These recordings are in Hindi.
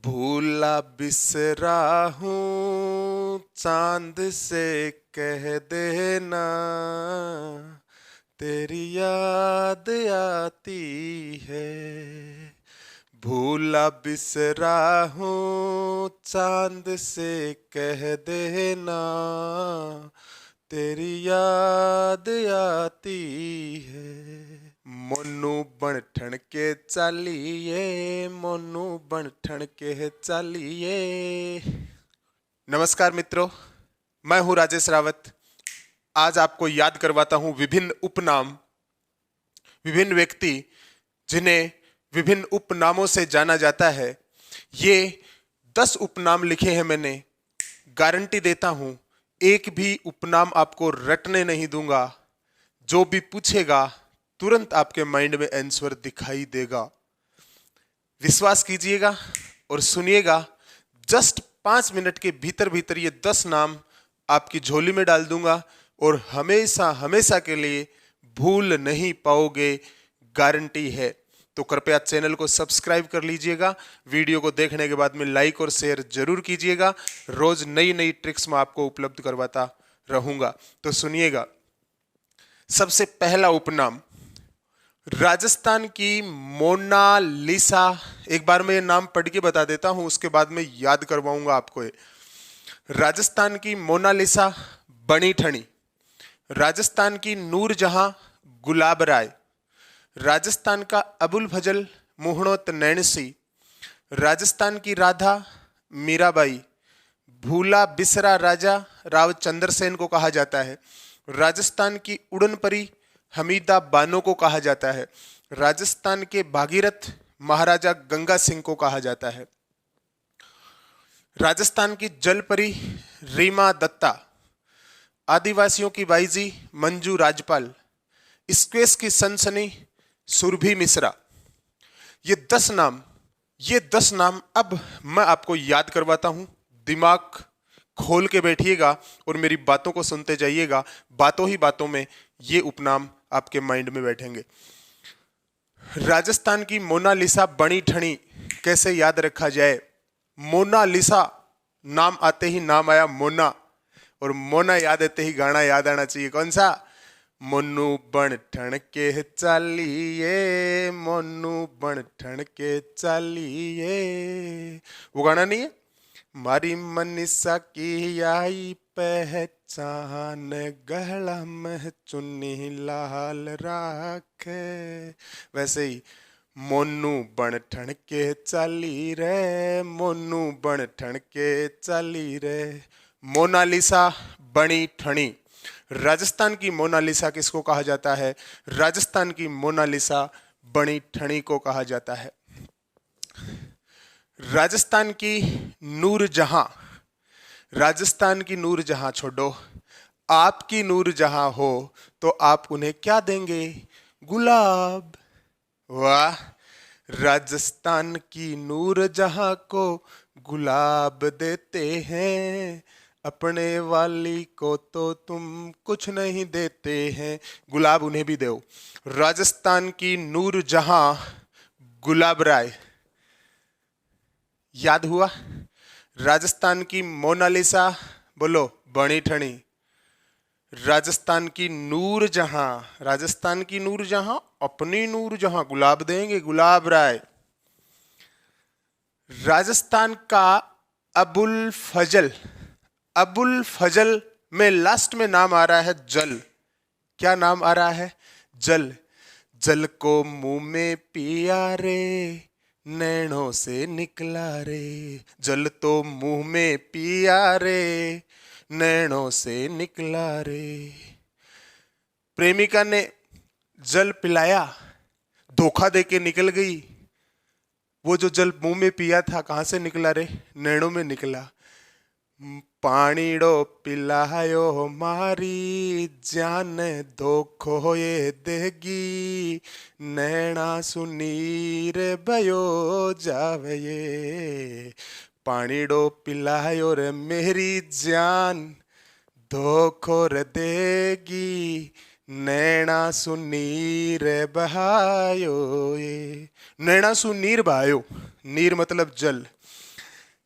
भूला बिसरा हूँ चांद से कह देना, तेरी याद आती है। भूला बिसरा हूँ चांद से कह देना, तेरी याद आती है। मोनू बन ठण के चालिए, मोनू बन ठण के चालिए। नमस्कार मित्रों, मैं हूं राजेश रावत। आज आपको याद करवाता हूं विभिन्न उपनाम, विभिन्न व्यक्ति जिन्हें विभिन्न उपनामों से जाना जाता है। ये 10 उपनाम लिखे हैं मैंने। गारंटी देता हूं एक भी उपनाम आपको रटने नहीं दूंगा। जो भी पूछेगा तुरंत आपके माइंड में आंसर दिखाई देगा। विश्वास कीजिएगा और सुनिएगा। जस्ट 5 मिनट के भीतर भीतर ये 10 नाम आपकी झोली में डाल दूंगा और हमेशा हमेशा के लिए भूल नहीं पाओगे, गारंटी है। तो कृपया चैनल को सब्सक्राइब कर लीजिएगा। वीडियो को देखने के बाद में लाइक और शेयर जरूर कीजिएगा। रोज नई नई ट्रिक्स मैं आपको उपलब्ध करवाता रहूंगा। तो सुनिएगा। सबसे पहला उपनाम राजस्थान की मोनालिसा। एक बार मैं ये नाम पढ़ के बता देता हूं, उसके बाद में याद करवाऊंगा आपको। राजस्थान की मोनालिसा बनी ठनी, राजस्थान की नूरजहां गुलाब राय, राजस्थान का अबुल फजल मुहणोत नैणसी, राजस्थान की राधा मीराबाई, भूला बिसरा राजा राव चंद्रसेन को कहा जाता है। राजस्थान की उड़न परी हमीदा बानो को कहा जाता है। राजस्थान के भागीरथ महाराजा गंगा सिंह को कहा जाता है। राजस्थान की जलपरी रीमा दत्ता, आदिवासियों की बाईजी मंजू राजपाल, स्क्वेश की सनसनी सुरभि मिश्रा। ये 10 नाम अब मैं आपको याद करवाता हूं। दिमाग खोल के बैठिएगा और मेरी बातों को सुनते जाइएगा। बातों ही बातों में ये उपनाम आपके माइंड में बैठेंगे। राजस्थान की मोनालिसा बनी ठनी कैसे याद रखा जाए? मोनालिसा नाम आते ही नाम आया मोना, और मोना याद आते ही गाना याद आना चाहिए। कौन सा? मोनू बन ठण के चालिए, मोनू बन ठण के चालिए। वो गाना नहीं है? मारी मनीषा की आई पहचान, गहला में चुन्नी लाल राखे। वैसे ही मोनू बन ठण के चाली रे, मोनू बन ठण के चाली रे। मोनालिसा बनी ठणी। राजस्थान की मोनालिसा किसको कहा जाता है? राजस्थान की मोनालिसा बनी ठणी को कहा जाता है। राजस्थान की नूरजहां, राजस्थान की नूरजहां छोड़ो, आपकी नूरजहां हो तो आप उन्हें क्या देंगे? गुलाब। वाह! राजस्थान की नूरजहां को गुलाब देते हैं, अपने वाली को तो तुम कुछ नहीं देते हैं। गुलाब उन्हें भी दो। राजस्थान की नूरजहां गुलाब राय याद हुआ। राजस्थान की मोनालिसा बोलो बनी ठणी। राजस्थान की नूरजहां, राजस्थान की नूरजहां अपनी नूरजहां गुलाब देंगे, गुलाब राय। राजस्थान का अबुल फजल, अबुल फजल में लास्ट में नाम आ रहा है जल। क्या नाम आ रहा है? जल। जल को मुंह में पिया रे, नैनों से निकला रे। जल तो मुंह में पिया रे, नैनों से निकला रे। प्रेमिका ने जल पिलाया, धोखा देके निकल गई। वो जो जल मुंह में पिया था कहां से निकला रे? नैनों में निकला। पानीड़ो पिलायो मारी जान, धोखो ये देगी, नैना सुनीर भयो जावे ये। पानीड़ो पिलायो रे मेरी जान, धोखो रे देगी, नैना सुनीर बहायो ये। नैना सुनीर बहायो, नीर मतलब जल।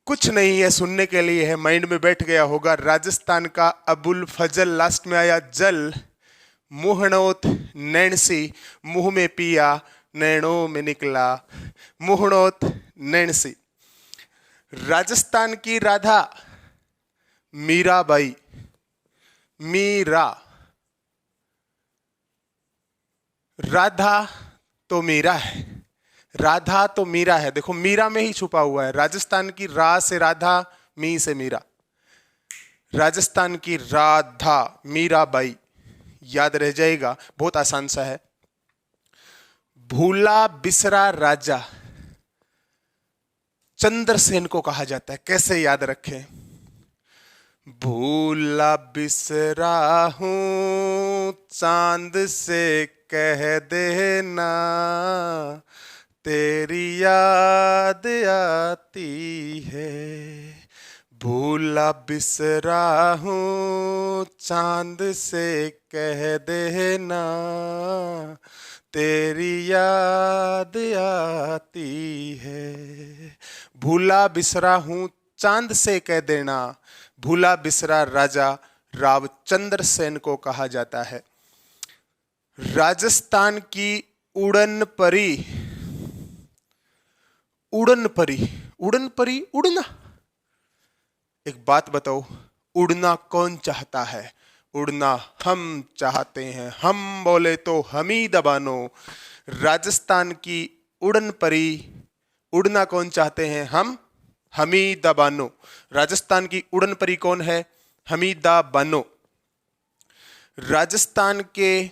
कुछ नहीं है, सुनने के लिए है, माइंड में बैठ गया होगा। राजस्थान का अबुल फजल, लास्ट में आया जल, मुहणोत नैणसी, मुंह में पिया नैणों में निकला, मुहणोत नैणसी। राजस्थान की राधा मीराबाई, मीरा, राधा तो मीरा है, राधा तो मीरा है, देखो मीरा में ही छुपा हुआ है। राजस्थान की रा से राधा, मी से मीरा, राजस्थान की राधा मीराबाई, याद रह जाएगा, बहुत आसान सा है। भूला बिसरा राजा चंद्रसेन को कहा जाता है, कैसे याद रखें? भूला बिसरा हूं चांद से कह देना, तेरी याद आती है। भूला बिसरा हूं चांद से कह देना, तेरी याद आती है। भूला बिसरा हूं चांद से कह देना, भूला बिसरा राजा रावचंद्र सेन को कहा जाता है। राजस्थान की उड़न परी, उड़न परी, उड़न परी, उड़ना। एक बात बताओ, उड़ना कौन चाहता है? उड़ना हम चाहते हैं, हम बोले तो हम ही दबानो। राजस्थान की उड़न परी, उड़ना कौन चाहते हैं? हम, हमीदा बानो। राजस्थान की उड़न परी कौन है? हमीदा बानो। राजस्थान के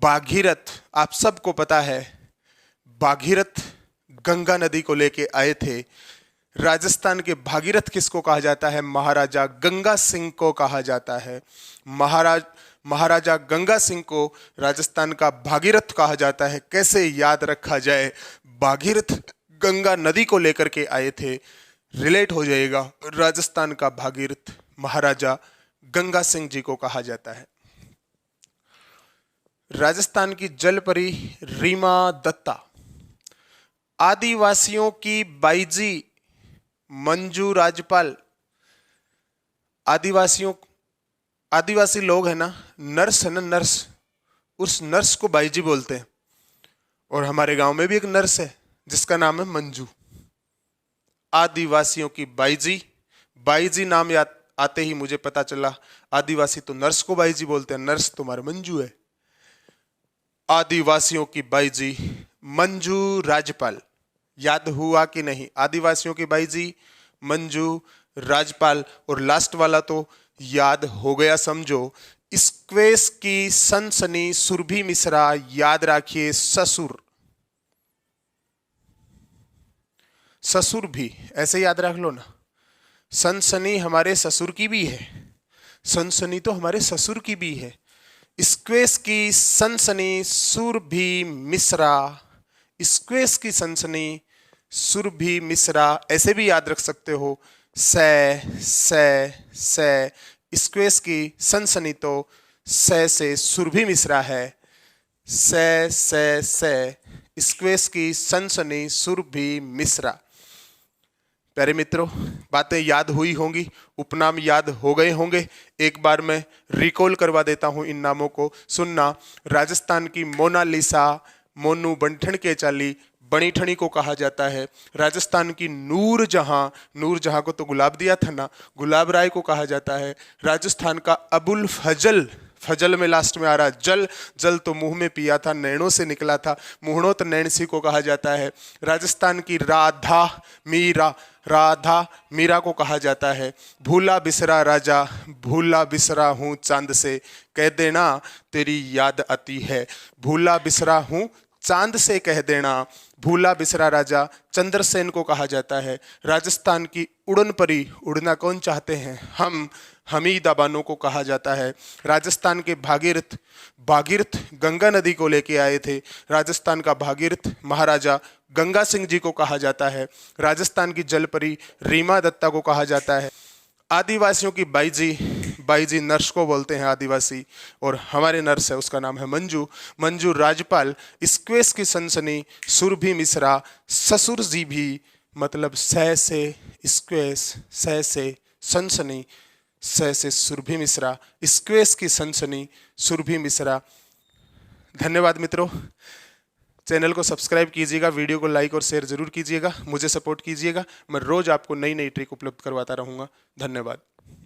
भागीरथ, आप सबको पता है, भागीरथ गंगा नदी को लेके आए थे। राजस्थान के भागीरथ किसको कहा जाता है? महाराजा गंगा सिंह को कहा जाता है। महाराजा गंगा सिंह को राजस्थान का भागीरथ कहा जाता है। कैसे याद रखा जाए? भागीरथ गंगा नदी को लेकर के आए थे, रिलेट हो जाएगा। राजस्थान का भागीरथ महाराजा गंगा सिंह जी को कहा जाता है। राजस्थान की जलपरी रीमा दत्ता, आदिवासियों की बाईजी मंजू राजपाल। आदिवासी लोग है ना, नर्स है ना, नर्स, उस नर्स को बाईजी बोलते हैं। और हमारे गांव में भी एक नर्स है जिसका नाम है मंजू। आदिवासियों की बाईजी, बाईजी नाम याद आते ही मुझे पता चला आदिवासी तो नर्स को बाईजी बोलते हैं, नर्स तुम्हारे मंजू है। आदिवासियों की बाईजी मंजू राजपाल, याद हुआ कि नहीं? आदिवासियों की बाईजी मंजू राजपाल। और लास्ट वाला तो याद हो गया समझो। स्क्वेस की सनसनी सुरभि मिश्रा, याद रखिए ससुर, ससुर भी ऐसे याद रख लो ना। सनसनी हमारे ससुर की भी है, सनसनी तो हमारे ससुर की भी है। स्क्वेस की सनसनी सुरभि मिश्रा, स्क्वेस की सनसनी सुरभि मिश्रा, ऐसे भी याद रख सकते हो। से स्क्वेस की सनसनी तो से सुरभि मिश्रा है। से स्क्वेस की सनसनी सुरभि मिश्रा। प्यारे मित्रों, बातें याद हुई होंगी, उपनाम याद हो गए होंगे। एक बार मैं रिकॉल करवा देता हूं इन नामों को, सुनना। राजस्थान की मोनालिसा, मोनू बंठन के चाली, बणीठणी को कहा जाता है। राजस्थान की नूरजहां, नूरजहां को तो गुलाब दिया था ना, गुलाब राय को कहा जाता है। राजस्थान का अबुल फजल, फजल में लास्ट में आ रहा जल, जल तो मुंह में पिया था, नैणों से निकला था, मुहणोत नैणसी को कहा जाता है। राजस्थान की राधा मीरा, राधा मीरा को कहा जाता है। भूला बिसरा राजा, भूला बिसरा हूँ चांद से कह देना, तेरी याद आती है। भूला बिसरा हूँ चांद से कह देना, भूला बिसरा राजा चंद्रसेन को कहा जाता है। राजस्थान की उड़न परी, उड़ना कौन चाहते हैं? हम, हमीदा बानो को कहा जाता है। राजस्थान के भागीरथ, भागीरथ गंगा नदी को लेके आए थे। राजस्थान का भागीरथ महाराजा गंगा सिंह जी को कहा जाता है। राजस्थान की जलपरी रीमा दत्ता को कहा जाता है। आदिवासियों की बाईजी, बाईजी नर्स को बोलते हैं आदिवासी, और हमारे नर्स है उसका नाम है मंजू, मंजू राजपाल। स्क्वेस की सनसनी सुरभि मिश्रा, ससुर जी भी मतलब से स्क्वेस, से सनसनी, से सुरभि मिश्रा, स्क्वेस की सनसनी, सुरभि मिश्रा। धन्यवाद मित्रों। चैनल को सब्सक्राइब कीजिएगा, वीडियो को लाइक और शेयर जरूर कीजिएगा, मुझे सपोर्ट कीजिएगा। मैं रोज आपको नई नई ट्रिक उपलब्ध करवाता रहूँगा। धन्यवाद।